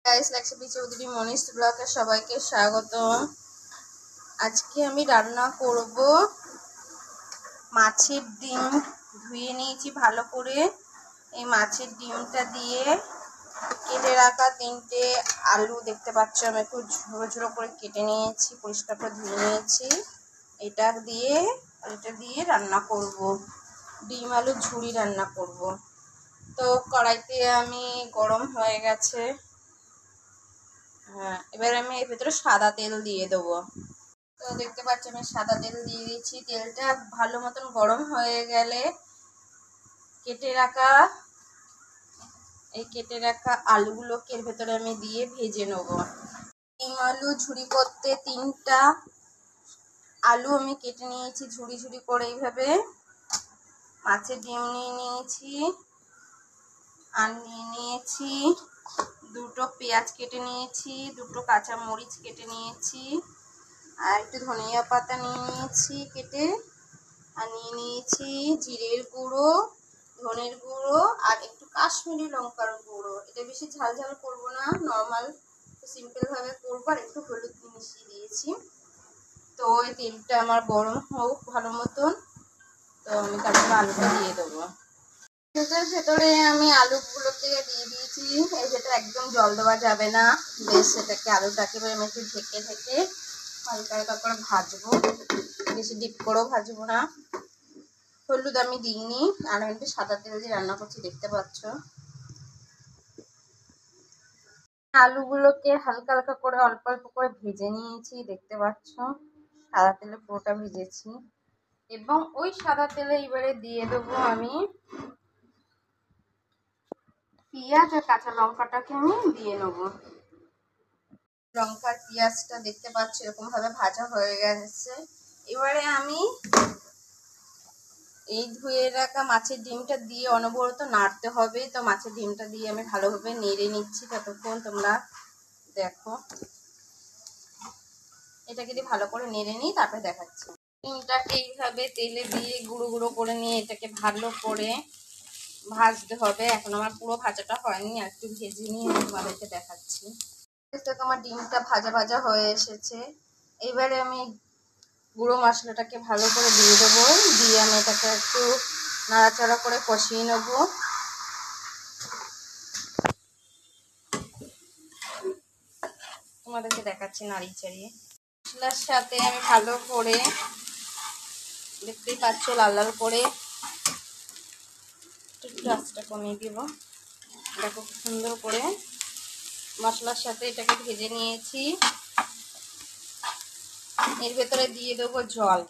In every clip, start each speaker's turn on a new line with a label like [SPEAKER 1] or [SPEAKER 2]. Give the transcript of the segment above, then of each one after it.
[SPEAKER 1] Guys লাক্সবি Chowdhury মনীষ ব্লগে সবাইকে স্বাগত। আজকে আমি রান্না করব মাছের ডিম। ধুয়ে নিয়েছি ভালো করে। এই মাছের ডিমটা দিয়ে কেটে রাখা 3টে আলু দেখতে পাচ্ছ, আমি একটু ঝুড়ো ঝুড়ো করে কেটে নিয়েছি, পরিষ্কার করে ধুয়ে নিয়েছি। এটা দিয়ে রান্না করব, ডিম আলু ঝুড়ি রান্না করব। তো কড়াইতে আমি গরম হয়ে গেছে। হ্যাঁ, এবার আমি এর ভেতরে সাদা তেল দিয়ে দেবো। তো দেখতে পাচ্ছি আমি সাদা তেল দিয়ে দিচ্ছি। তেলটা ভালো মতন গরম হয়ে গেলে কেটে রাখা আলুগুলোকে এর ভেতরে আমি দিয়ে ভেজে নেব। ডিম আলু ঝুড়ি করতে 3টা আলু আমি কেটে নিয়েছি ঝুড়ি ঝুড়ি করে এইভাবে। মাছের ডিম নিয়ে নিয়েছি, আর নিয়ে নিয়েছি 2টো পেঁয়াজ কেটে নিয়েছি, 2টো কাঁচা মরিচ কেটে নিয়েছি, আর একটু ধনিয়া পাতা নিয়ে নিয়েছি কেটে, আর নিয়ে নিয়েছি জিরের গুঁড়ো, ধনের গুঁড়ো, আর একটু কাশ্মীরি লঙ্কার গুঁড়ো। এটা বেশি ঝাল ঝাল করবো না, নর্মাল সিম্পল ভাবে করবো। আর একটু হলুদ মিশিয়ে দিয়েছি। তো এই তেলটা আমার গরম হোক ভালো মতন। তো আমি তারপরে আলুটা দিয়ে দেবো। তেলের ভেতরে আমি আলুগুলোকে দিয়ে দিয়েছি। এর ভেতরে একদম জল দেওয়া যাবে না, বেশ সেটাকে আলুটাকে আমি একটু ঢেকে হালকা হালকা করে ভাজবো, বেশি ডিপ করেও ভাজবো না। হলুদ আমি দিইনি, আর আমি একটু সাদা তেল দিয়ে রান্না করছি দেখতে পাচ্ছ। আলুগুলোকে হালকা হালকা করে অল্প অল্প করে ভেজে নিয়েছি দেখতে পাচ্ছ। সাদা তেলে পুরোটা ভেজেছি, এবং ওই সাদা তেলে এবারে দিয়ে দেবো আমি পেঁয়াজ আর কাঁচা লঙ্কাটাকে আমি দিয়ে নেবো। লঙ্কার পেঁয়াজটা দেখতে পাচ্ছ এরকম ভাবে ভাজা হয়ে গেছে। এবারে আমি এই ধুয়ে রাখা মাছের ডিমটা দিয়ে অনবরত নাড়তে হবে। তো মাছের ডিমটা দিয়ে আমি ভালোভাবে নেড়ে নিচ্ছি, ততক্ষণ তোমরা দেখো। এটাকে দিয়ে ভালো করে নেড়ে নিই, তারপরে দেখাচ্ছি। ডিমটাকে এইভাবে তেলে দিয়ে গুঁড়ো গুঁড়ো করে নিয়ে এটাকে ভালো করে ভাজতে হবে। এখন আমার পুরো ভাজাটা হয়নি, আর একটু ভেজে নিয়ে তোমাদেরকে দেখাচ্ছি। আমার ডিমটা ভাজা ভাজা হয়ে এসেছে। এবারে আমি গুঁড়ো মশলাটাকে ভালো করে দিয়ে দেবো, দিয়ে আমি এটাকে একটু নাড়াচাড়া করে কষিয়ে নেব। তোমাদেরকে দেখাচ্ছি নাড়িয়ে চাড়িয়ে। মশলার সাথে আমি ভালো করে, দেখতেই পাচ্ছ লাল লাল করে, একটু আঁচটা কমিয়ে দিব। দেখো খুব সুন্দর করে মশলার সাথে এটাকে ভেজে নিয়েছি। এর ভেতরে দিয়ে দেবো জল।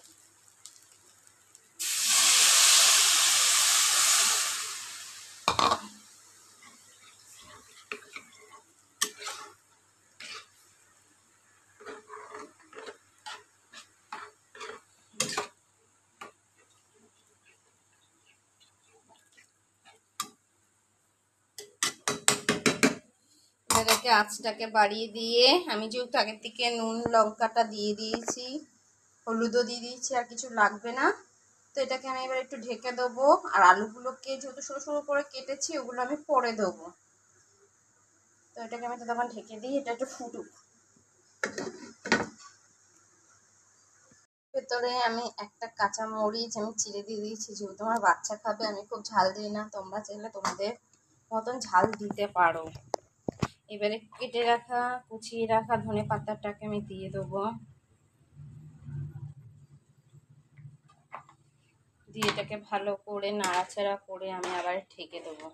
[SPEAKER 1] এটাকে আঁচটাকে বাড়িয়ে দিয়ে, আমি যেহেতু আগের থেকে নুন লঙ্কাটা দিয়ে দিয়েছি, হলুদও দিয়ে দিয়েছি, আর কিছু লাগবে না। তো এটাকে আমি এবার একটু ঢেকে দেবো। আর আলুগুলোকে যেহেতু সরু সরু করে কেটেছি, ওগুলো আমি পরে দেবো। তো এটাকে আমি তখন ঢেকে দিই, এটা একটু ফুটুক। ভেতরে আমি একটা কাঁচা মরিচ আমি চিড়ে দিয়ে দিয়েছি, যেহেতু আমার বাচ্চা খাবে। আমি খুব ঝাল দিই না, তোমরা চাইলে তোমাদের মতন ঝাল দিতে পারো। এবারে কুচিয়ে রাখা ধনে পাতাটাকে আমি দিয়ে দেবো। দিয়ে এটাকে ভালো করে নাড়াচাড়া করে আমি আবার ঢেকে দেবো।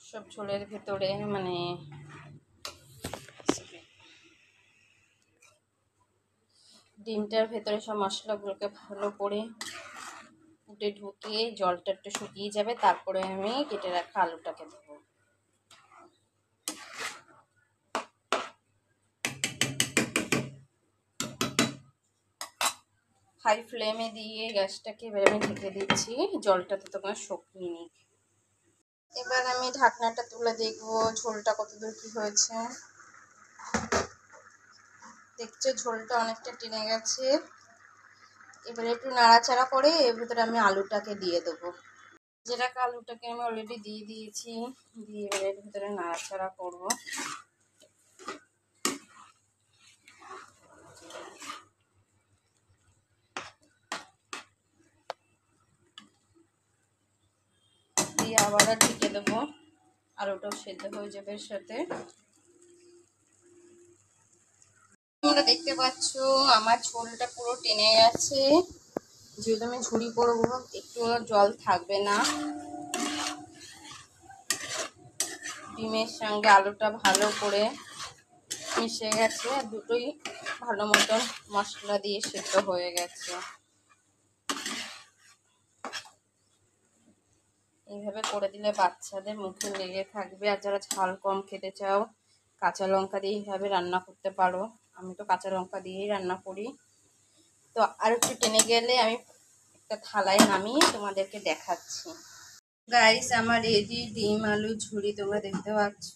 [SPEAKER 1] সব ঝোলের ভেতরে ডিমটার ভেতরে সব মশলাগুলোকে ভালো করে ঢুকিয়ে জলটা একটু শুকিয়ে যাবে, তারপরে আমি কেটে রাখা আলুটাকে দেবো। হাই ফ্লেমে দিয়ে গ্যাসটাকে এবার আমি ঢেকে দিচ্ছি, জলটা তো তোমার শুকিয়ে নিই। এবার আমি ঢাকনাটা তুলে দেখবো ঝোলটা কতদূর কি হয়েছে। দেখছো ঝোলটা অনেকটা টেনে গেছে। এবারে একটু নাড়াচাড়া করে এর ভিতরে আমি আলুটাকে দিয়ে দেবো। যেটা আলুটাকে আমি অলরেডি দিয়ে দিয়েছি, দিয়ে এর ভিতরে নাড়াচাড়া করব। দিয়ে আবারও ঢেকে দেবো, আলুটাও সেদ্ধ হয়ে যাবে এর সাথে। তোমরা দেখতে পাচ্ছ আমার ঝোলটা পুরো টেনে গেছে, যেহেতু আমি ঝুড়ি করবো একটু জল থাকবে না। ডিমের সঙ্গে আলুটা ভালো করে মিশে গেছে, আর দুটোই ভালো মতন মশলা দিয়ে সেদ্ধ হয়ে গেছে। এইভাবে করে দিলে বাচ্চাদের মুখে লেগে থাকবে। আর যারা ঝাল কম খেতে চাও কাঁচা লঙ্কা দিয়ে এইভাবে রান্না করতে পারো। আমি তো কাঁচা লঙ্কা দিয়েই রান্না করি। তো আর একটু টেনে গেলে আমি একটা থালায় নামিয়ে তোমাদেরকে দেখাচ্ছি। গাইস আমার রেডি ডিম আলু ঝুড়ি, তোমরা দেখতে পাচ্ছ।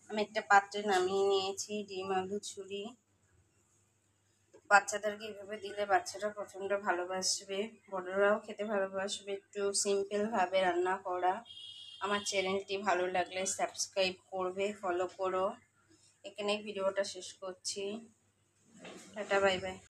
[SPEAKER 1] আমি একটা পাত্রে নামিয়ে নিয়েছি ডিম আলু ঝুড়ি। বাচ্চাদেরকে এইভাবে দিলে বাচ্চারা প্রচণ্ড ভালোবাসবে, বড়রাও খেতে ভালোবাসবে। একটু সিম্পল ভাবে রান্না করা। আমার চ্যানেলটি ভালো লাগলে সাবস্ক্রাইব করবে, ফলো করো। এখানেই ভিডিওটা শেষ করছি। Tata, bye bye.